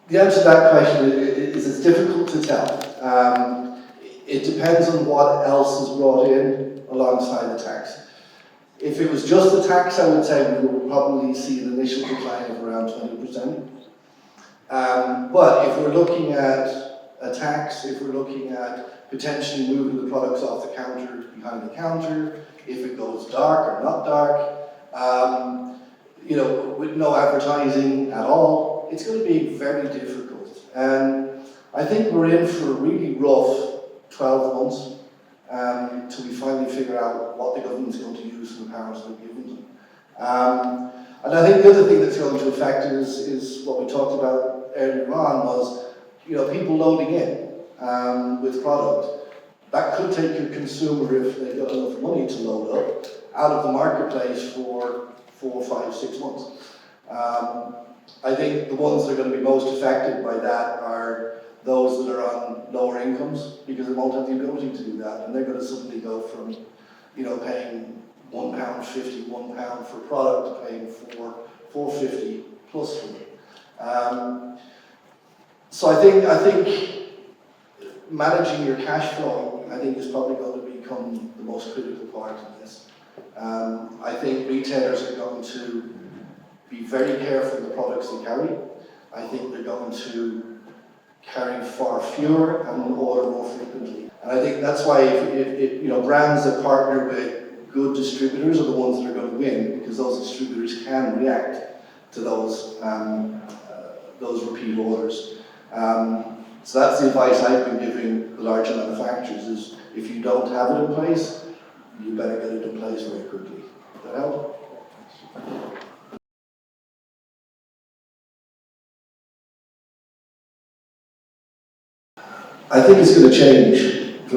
The answer to that question is it's difficult to tell. It depends on what else is brought in alongside the tax. If it was just the tax, I would say we would probably see an initial decline of around 20%. But if we're looking at a tax, if we're looking at potentially moving the products off the counter to behind the counter, if it goes dark or not dark, you know, with no advertising at all, it's going to be very difficult. And I think we're in for a really rough 12 months till we finally figure out what the government's going to use and the powers they're giving them. And I think the other thing that's going to affect it is what we talked about earlier on was, you know, people loading in with product. That could take your consumer, if they've got enough money to load up, out of the marketplace for 4, 5, 6 months. I think the ones that are going to be most affected by that are those that are on lower incomes, because they won't have the ability to do that, and they're going to suddenly go from, you know, paying £1.50, £1 for product, to paying £4.50 plus for it. So I think managing your cash flow, I think, is probably going to become the most critical part of this. I think retailers are going to be very careful of the products they carry. I think they're going to carry far fewer and order more frequently. And I think that's why if you know, brands that partner with good distributors are the ones that are going to win, because those distributors can react to those repeat orders. So that's the advice I've been giving the larger manufacturers, is if you don't have it in place, you better get it in place very quickly. Does that help? I think it's going to change a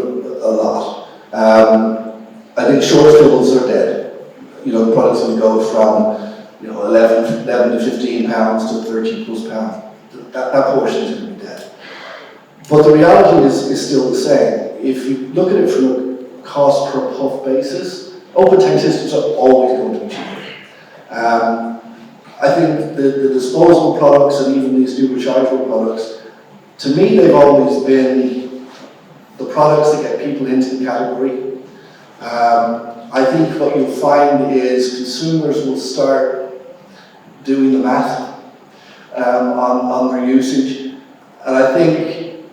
lot. I think short fills are dead. You know, the products will go from, you know, 11 to 15 pounds to 30 plus pounds. That portion is going to be dead. But the reality is still the same. If you look at it from a cost per puff basis, open tank systems are always going to be cheaper. I think the disposable products and even these new rechargeable products, to me, they've always been the products that get people into the category. I think what you'll find is consumers will start doing the math on their usage. And I think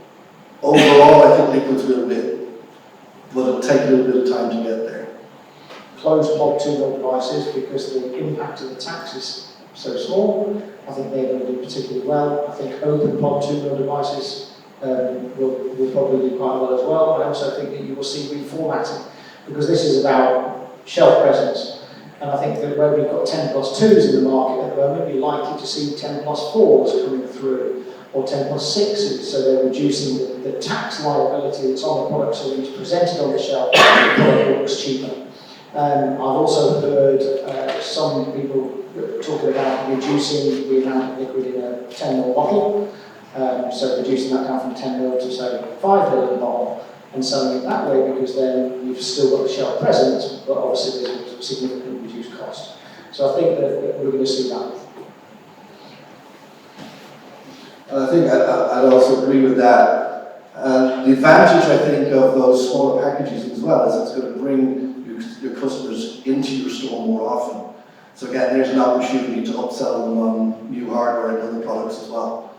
overall, I think liquids will win, but it'll take a little bit of time to get there. Closed pod 2.0 devices, because the impact of the tax is so small, I think they're going to do particularly well. I think open pod 2.0 devices will probably do quite well as well. I also think that you will see reformatting, because this is about shelf presence. And I think that where we've got 10 plus 2s in the market at the moment, you're likely to see 10 plus 4s coming through, or 10 plus 6s, so they're reducing the tax liability that's on the product, so when it's presented on the shelf, the product looks cheaper. I've also heard some people talking about reducing the amount of liquid in a 10 ml bottle, so reducing that down from 10 ml to say 5 ml in a bottle, and selling it that way, because then you've still got the shelf presence, but obviously there's a significantly reduced cost. So I think that we're going to see that. And I think I'd also agree with that. The advantage, I think, of those smaller packages as well is it's going to bring your customers into your store more often. So again, there's an opportunity to upsell them on new hardware and other products as well.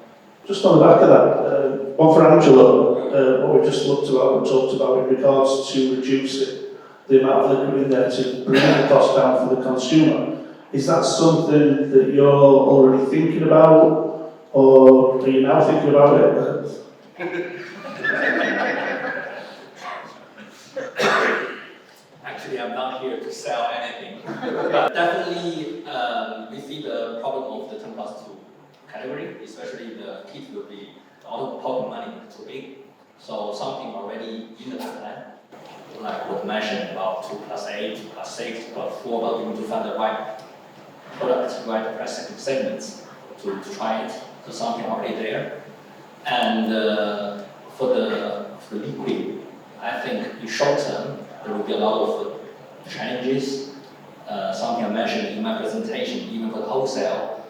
Just on the back of that, one for Angelo, what we just looked about and talked about in regards to reducing the amount of liquid in there to bring the cost down for the consumer. Is that something that you're already thinking about, or are you now thinking about it? Actually, I'm not here to sell anything. But definitely, we see the problem of the 10 plus 2 category, especially the kit will be a lot of pocket money too big. So something already in the pipeline, like what mentioned about 2 plus 8, 2 plus 6, 2 plus 4, but we need to find the right product, right price segments to try it. So something already there. And for the liquid, I think in short term, there will be a lot of challenges. Something I mentioned in my presentation, even for the wholesale,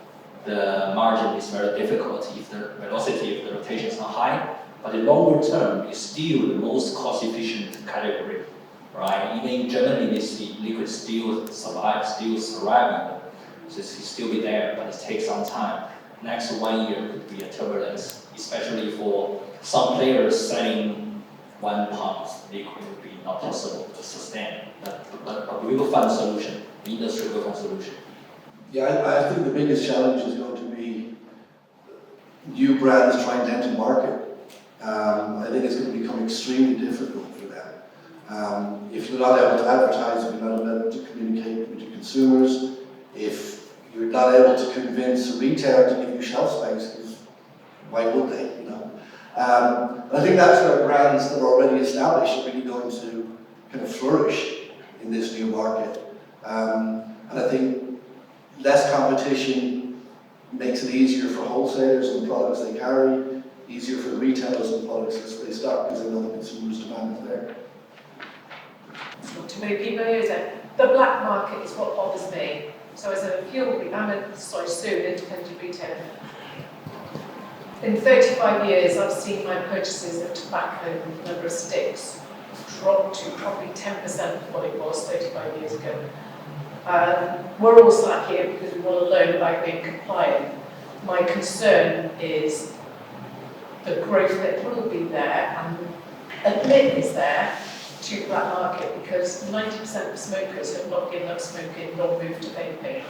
the margin is very difficult if the velocity of the rotation is not high. But in longer term, it's still the most cost-efficient category, right? Even in Germany, we see liquid still surviving. So it's still be there, but it takes some time. Next 1 year could be a turbulence, especially for some players selling 1 pump liquid would be not possible to sustain. But we will find a solution. The industry will find a solution. Yeah, I think the biggest challenge is going to be new brands trying to enter the market. I think it's going to become extremely difficult for them. If you're not able to advertise, if you're not able to communicate with your consumers, if you're not able to convince a retailer to give you shelf space, because why would they, you know? I think that's where brands that are already established are really going to kind of flourish in this new market. And I think less competition makes it easier for wholesalers and the products they carry, easier for the retailers and products as they start, because they know the consumers' demand is there. Not too many people use it. The black market is what bothers me. So as a independent retailer. In 35 years, I've seen my purchases of tobacco and number of sticks drop to probably 10% of what it was 35 years ago. We're all sat here because we want to learn about being compliant. My concern is the growth that will be there and admit is there to black market, because 90% of smokers have not given up smoking nor moved to vaping.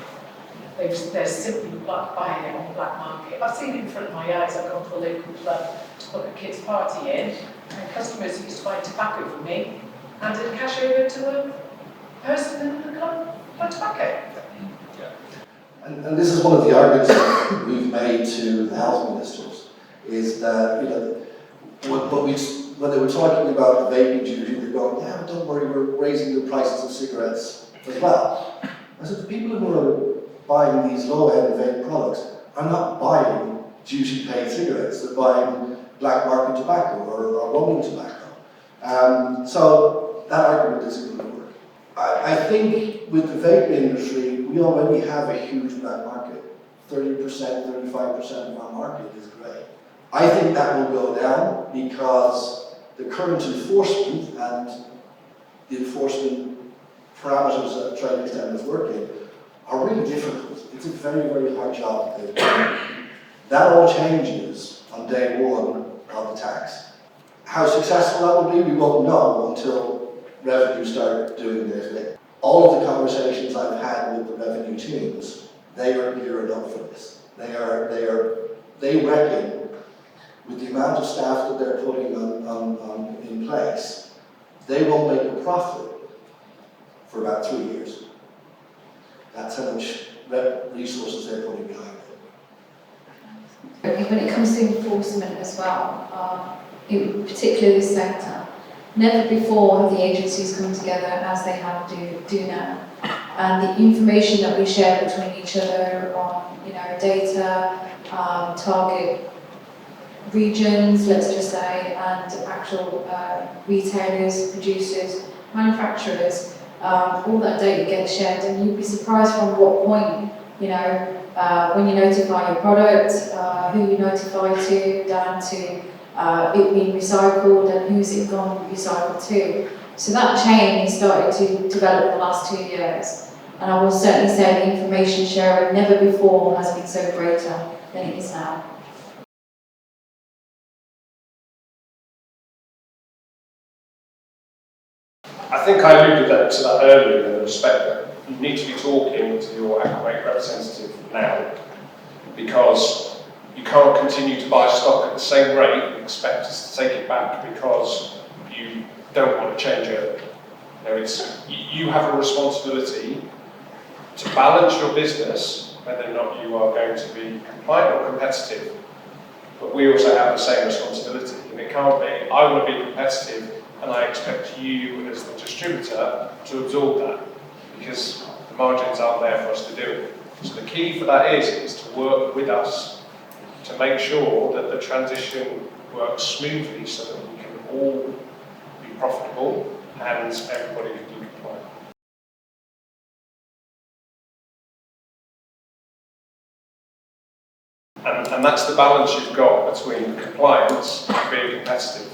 They're simply buying it on the black market. I've seen it in front of my eyes. I've gone to a local club to book a kids' party in, and customers used to buy tobacco from me, handed cash over to a person in the club for tobacco. And this is one of the arguments that we've made to the health ministers, is that, you know, when they were talking about the vaping duty, they're going, yeah, but don't worry, we're raising the prices of cigarettes as well. I said, the people who are buying these low-end vape products are not buying duty-paid cigarettes, they're buying black market tobacco or rolling tobacco. So that argument isn't going to work. I think with the vape industry, we already have a huge black market. 30%, 35% of our market is grey. I think that will go down because the current enforcement and the enforcement parameters that Trading Standards work in are really difficult. It's a very, very hard job to do. That all changes on day one of the tax. How successful that will be, we won't know until revenue start doing their thing. All of the conversations I've had with the revenue teams, they are geared up for this. They reckon with the amount of staff that they're putting in place, they won't make a profit for about 3 years. That's how much resources they're putting behind it. When it comes to enforcement as well, particularly this sector, never before have the agencies come together as they have do now. And the information that we share between each other on, data, target regions, let's just say, and actual retailers, producers, manufacturers, all that data gets shared, and you'd be surprised from what point, when you notify your product, who you notify to, down to it being recycled and who's it gone recycled to. So that chain has started to develop in the last 2 years, and I will certainly say the information sharing never before has been so greater than it is now. I think I alluded to that earlier in the respect that you need to be talking to your Aquavape representative now, because you can't continue to buy stock at the same rate and expect us to take it back because you don't want to change it. You have a responsibility to balance your business, whether or not you are going to be compliant or competitive. But we also have the same responsibility, and it can't be, I want to be competitive and I expect you as the distributor to absorb that, because the margins aren't there for us to do it. So the key for that is to work with us to make sure that the transition works smoothly so that we can all be profitable and everybody can be compliant. And that's the balance you've got between compliance and being competitive.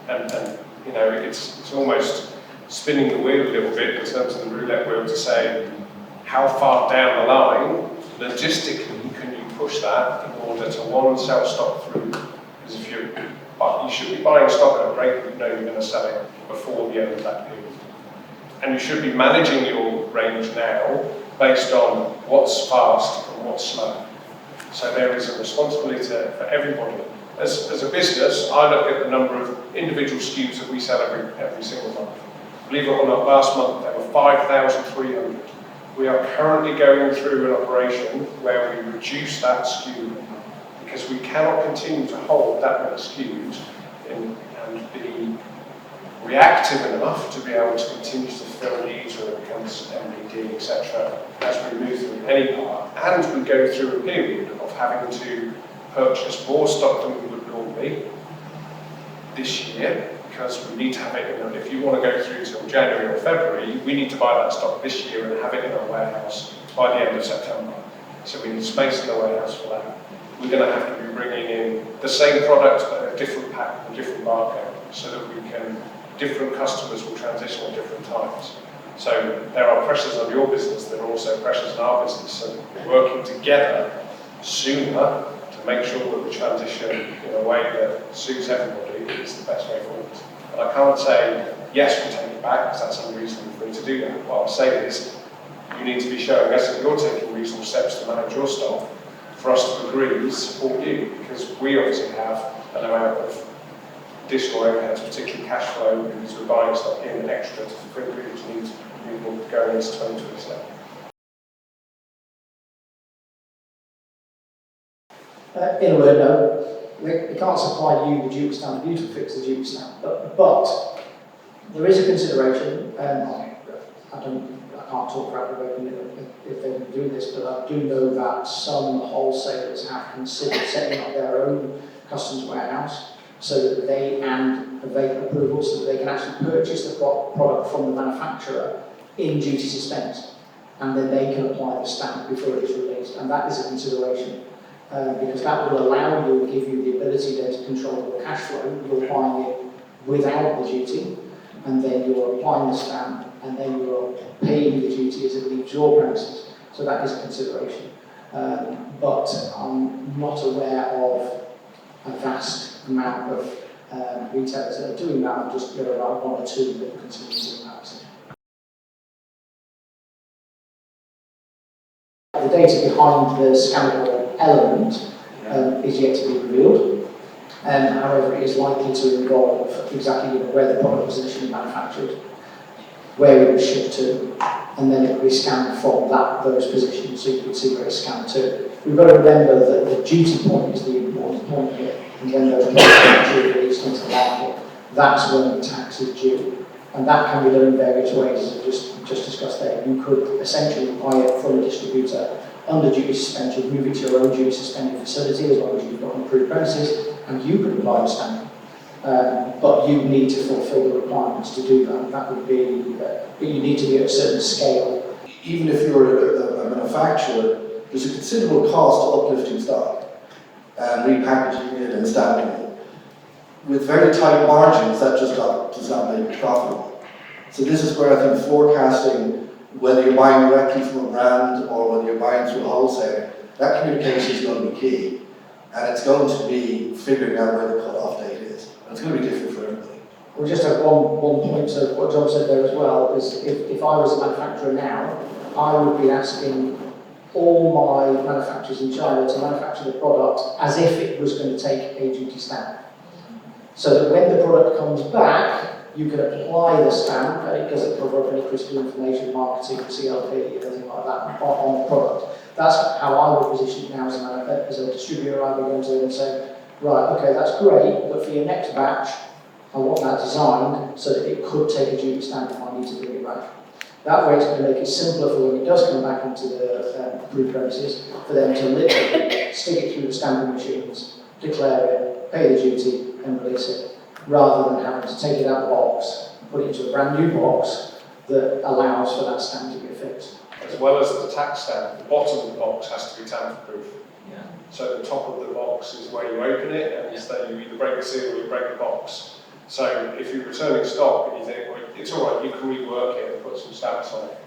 And you know, it's almost spinning the wheel a little bit in terms of the roulette wheel to say, how far down the line, logistically, can you push that in order to, one, sell stock through? Because if you should be buying stock at a rate that you know you're going to sell it before the end of that period. And you should be managing your range now based on what's fast and what's slow. So there is a responsibility for everybody. As a business, I look at the number of individual SKUs that we sell every single month. Believe it or not, last month there were 5,300. We are currently going through an operation where we reduce that SKU because we cannot continue to hold that many SKUs and be reactive enough to be able to continue to fill needs when it becomes MBD, etc., as we move through any part. And we go through a period of having to purchase more stock than we would normally this year, because we need to have it in, if you want to go through till January or February, we need to buy that stock this year and have it in our warehouse by the end of September. So we need space in the warehouse for that. We're going to have to be bringing in the same product but a different pack and a different barcode, so that we can, different customers will transition at different times. So there are pressures on your business, there are also pressures on our business, so working together sooner to make sure that we transition in a way that suits everybody is the best way forward. And I can't say, yes, we'll take it back, because that's unreasonable for me to do that. What I'll say is, you need to be showing us that you're taking reasonable steps to manage your stock for us to agree to support you, because we obviously have an amount of additional overheads, particularly cash flow, because we're buying stock in extra to fulfill people's needs going into 2027. In a word, no. We can't supply you the duty stamp, you to fix the duty stamp. But there is a consideration, I can't talk for Aquavape if they've been doing this, but I do know that some wholesalers have considered setting up their own customs warehouse so that they, and Vape approval, so that they can actually purchase the product from the manufacturer in duty suspense, and then they can apply the stamp before it is released, and that is a consideration. Because that will allow you, give you the ability then to control your cash flow. You're buying it without the duty, and then you're applying the stamp, and then you're paying the duty as it leaves your premises. So that is a consideration. But I'm not aware of a vast amount of retailers that are doing that. I'm just there are about one or two that are considering doing that. The data behind the scannable element is yet to be revealed. However, it is likely to involve exactly where the product was initially manufactured, where it was shipped to, and then it will be scanned from those positions, so you can see where it's scanned to. We've got to remember that the duty point is the important point here, and when those products are actually released into the market, that's when the tax is due. And that can be done in various ways, as I just discussed there. You could essentially buy it from a distributor under duty suspension, move it to your own duty suspended facility as long as you've got an approved premises, and you could apply the stamp. But you need to fulfil the requirements to do that. That would be, but you need to be at a certain scale. Even if you're a manufacturer, there's a considerable cost to uplifting stock and repackaging it and stamping it. With very tight margins, that just does not make it profitable. So this is where I think forecasting, whether you're buying directly from a brand or whether you're buying through a wholesaler, that communication is going to be key. And it's going to be figuring out where the cut-off date is. And it's going to be different for everybody. We'll just have one point to what John said there as well, is if I was a manufacturer now, I would be asking all my manufacturers in China to manufacture the product as if it was going to take a duty stamp. So that when the product comes back, you can apply the stamp, and it doesn't cover up any critical information, marketing, CLP, anything like that on the product. That's how I would position it now as a distributor. I would go to them and say, right, okay, that's great, but for your next batch, I want that designed so that it could take a duty stamp if I need to bring it back. That way it's going to make it simpler for when it does come back into the approved premises, for them to literally stick it through the stamping machines, declare it, pay the duty, and release it, rather than having to take it out of the box, put it into a brand new box that allows for that stamp to be affixed. As well as the tax stamp, the bottom of the box has to be tamper-proof. Yeah. So the top of the box is where you open it, and so you either break the seal or you break the box. So if you're returning stock and you think, well, it's all right, you can rework it and put some stamps on it.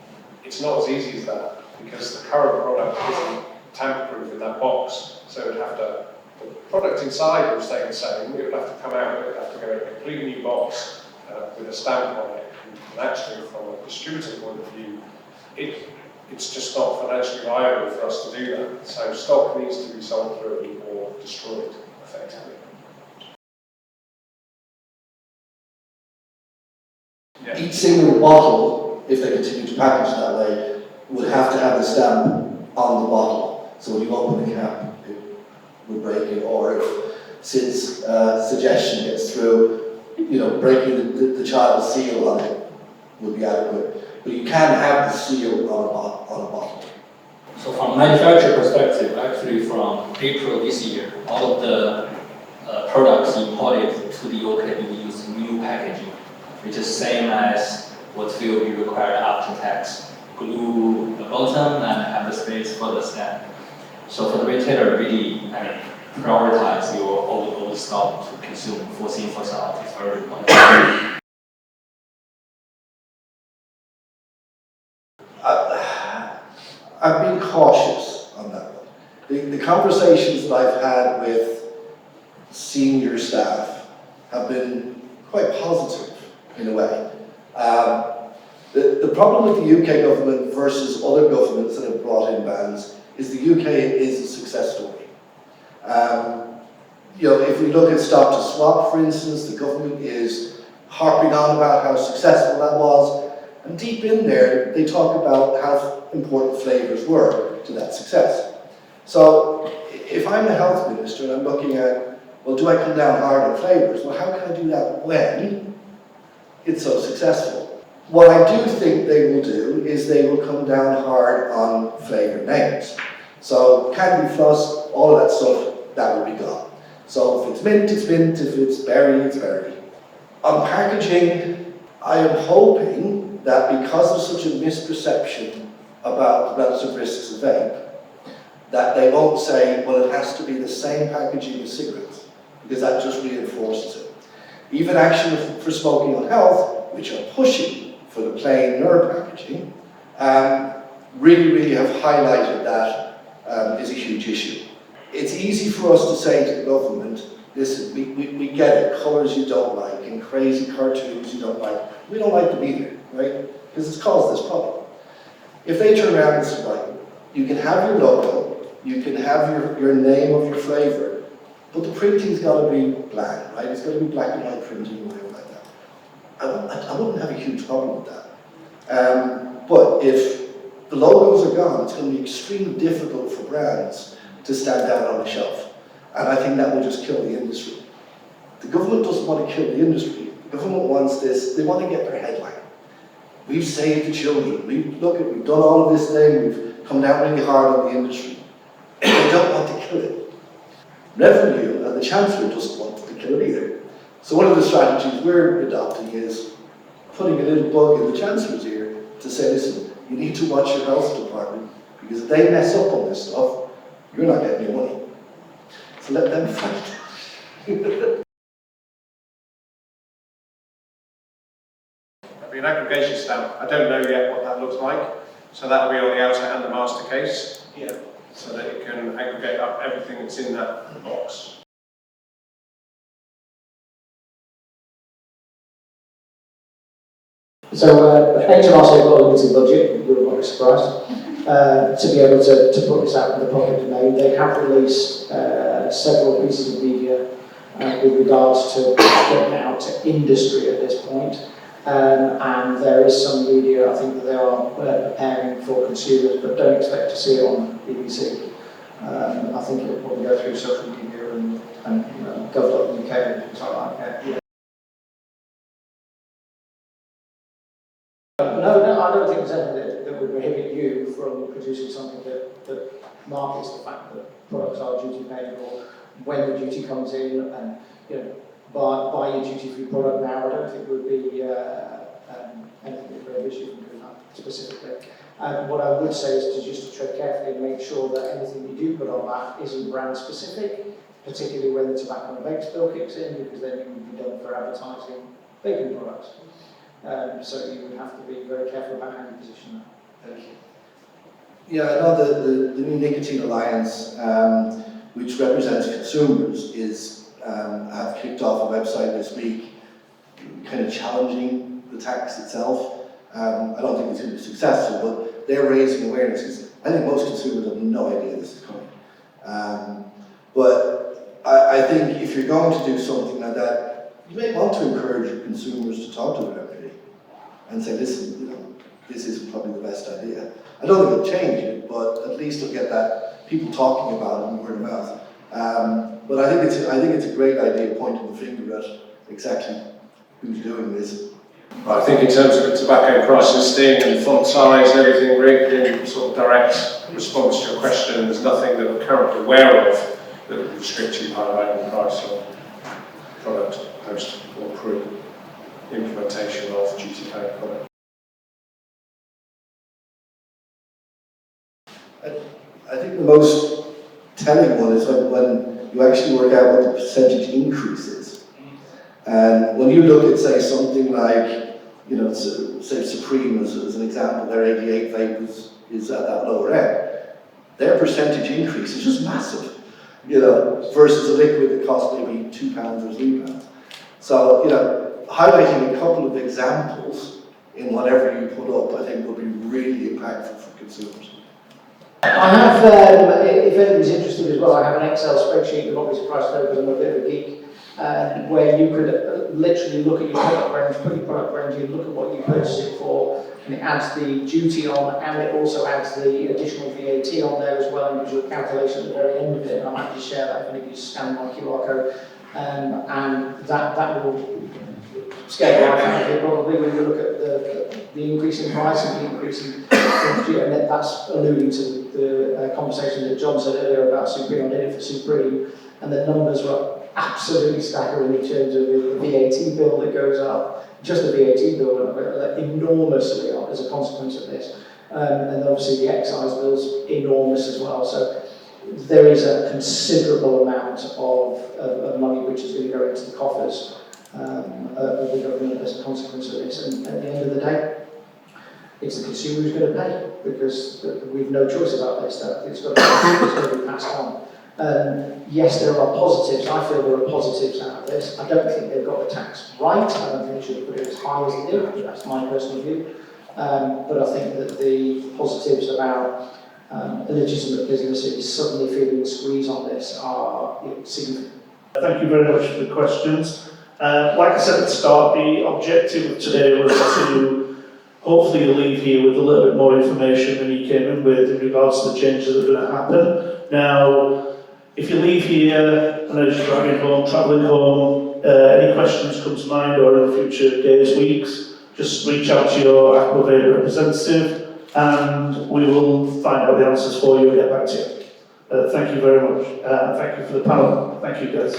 It's not as easy as that, because the current product isn't tamper-proof in that box. So it would have to, the product inside will stay the same, it would have to come out, it would have to go in a completely new box with a stamp on it. And actually, from a distributor point of view, it's just not financially viable for us to do that. So stock needs to be sold through or destroyed, effectively. Yeah. Each single bottle, if they continue to package that way, would have to have the stamp on the bottle. So when you open the cap, it would break it, or if Sid's suggestion gets through, you know, breaking the child's seal on it would be adequate. But you can have the seal on a bottle. So from a manufacturer perspective, actually from April this year, all of the products imported to the UK will use new packaging, which is same as what will be required after tax. Glue the bottom and have the space for the stamp. So for the retailer, really, prioritize your old stock to consume. Force in, force out is very important. I've been cautious on that one. The conversations that I've had with senior staff have been quite positive in a way. The problem with the UK government versus other governments that have brought in bans is the UK is a success story. You know, if we look at Stop to Swap, for instance, the government is harping on about how successful that was. And deep in there, they talk about how important flavours were to that success. So, if I'm the health minister and I'm looking at, well, do I come down hard on flavours? Well, how can I do that when it's so successful? What I do think they will do is they will come down hard on flavour names. So, candy floss, all of that stuff, that will be gone. So, if it's mint, it's mint. If it's berry, it's berry. On packaging, I am hoping that because of such a misperception about the relative risks of vape, that they won't say, well, it has to be the same packaging as cigarettes, because that just reinforces it. Even Action for Smoking on Health, which are pushing for the plain NER packaging, really have highlighted that is a huge issue. It's easy for us to say to the government, listen, we get it, colours you don't like, and crazy cartoons you don't like. We don't like them either, right? Because it's caused this problem. If they turn around and say, right, you can have your logo, you can have your name of your flavour, but the printing's got to be bland, right? It's got to be black and white printing or whatever like that. I wouldn't have a huge problem with that. But if the logos are gone, it's going to be extremely difficult for brands to stand out on the shelf. And I think that will just kill the industry. The government doesn't want to kill the industry. The government wants this, they want to get their headline. We've saved the children, we've done all of this thing, we've come down really hard on the industry. They don't want to kill it. Revenue, and the Chancellor doesn't want to kill it either. So one of the strategies we're adopting is putting a little bug in the Chancellor's ear to say, listen, you need to watch your health department, because if they mess up on this stuff, you're not getting your money. So let them fight. An aggregation stamp, I don't know yet what that looks like, so that will be on the outer and the master case, so that it can aggregate up everything that's in that box. So HMRC have got a limited budget, you're not surprised, to be able to put this out in the public domain. They have released several pieces of media with regards to getting it out to industry at this point. And there is some media, I think, that they are preparing for consumers, but don't expect to see it on BBC. I think it will probably go through social media and gov.uk and things like that. Yeah. No, I don't think there's anything that would prohibit you from producing something that markets the fact that products are duty paid, or when the duty comes in, and buy your duty-free product now. I don't think would be anything that prohibits you from doing that. specifically. And what I would say is to just tread carefully and make sure that anything you do put on that isn't brand specific, particularly when the tobacco and vape bill kicks in, because then you would be done for advertising vaping products. So you would have to be very careful about how you position that. Thank you. Yeah, I know the new Nicotine Alliance, which represents consumers, have kicked off a website this week, kind of challenging the tax itself. I don't think it's going to be successful, but they're raising awareness because I think most consumers have no idea this is coming. But I think if you're going to do something like that, you may want to encourage your consumers to talk to their MD and say, listen, this isn't probably the best idea. I don't think it'll change it, but at least it'll get that people talking about it and word of mouth. But I think it's a great idea pointing the finger at exactly who's doing this. I think in terms of the tobacco price listing and font size and everything, rigged in sort of direct response to your question, there's nothing that we're currently aware of that would restrict you highlighting the price of product post or pre-implementation of duty paid product. I think the most telling one is when you actually work out what the percentage increase is. And when you look at, say, something like, say Supreme as an example, their 88 vape is at that lower end. Their percentage increase is just massive, versus a liquid that costs maybe £2 or £3. So, highlighting a couple of examples in whatever you put up, I think will be really impactful for consumers. I have, if anybody's interested as well, I have an Excel spreadsheet, you'll not be surprised to open, I'm a bit of a geek, where you could literally look at your product range, put your product range in, look at what you purchase it for, and it adds the duty on, and it also adds the additional VAT on there as well, and gives you a calculation at the very end of it, and I might just share that if anybody scan my QR code, and that will scale right out of it probably when you look at the increase in price and the increase in and that's alluding to the conversation that John said earlier about Supreme. I did it for Supreme, and the numbers were absolutely staggering in terms of the VAT bill that goes up, just the VAT bill went up enormously as a consequence of this, and obviously the excise bill's enormous as well. So there is a considerable amount of money which is going to go into the coffers of the government as a consequence of this, and at the end of the day, it's the consumer who's going to pay, because we've no choice about this, that it's got to be passed on. Yes, there are positives. I feel there are positives out of this. I don't think they've got the tax right. I don't think they should have put it as high as they did, but that's my personal view. But I think that the positives about illegitimate businesses suddenly feeling the squeeze on this are significant. Thank you very much for the questions. Like I said at the start, the objective of today was to hopefully leave here with a little bit more information than you came in with in regards to the changes that are going to happen. Now, if you leave here and are just driving home, travelling home, any questions come to mind or in future days, weeks, just reach out to your Aquavape representative and we will find out the answers for you and get back to you. Thank you very much. Thank you for the panel. Thank you guys.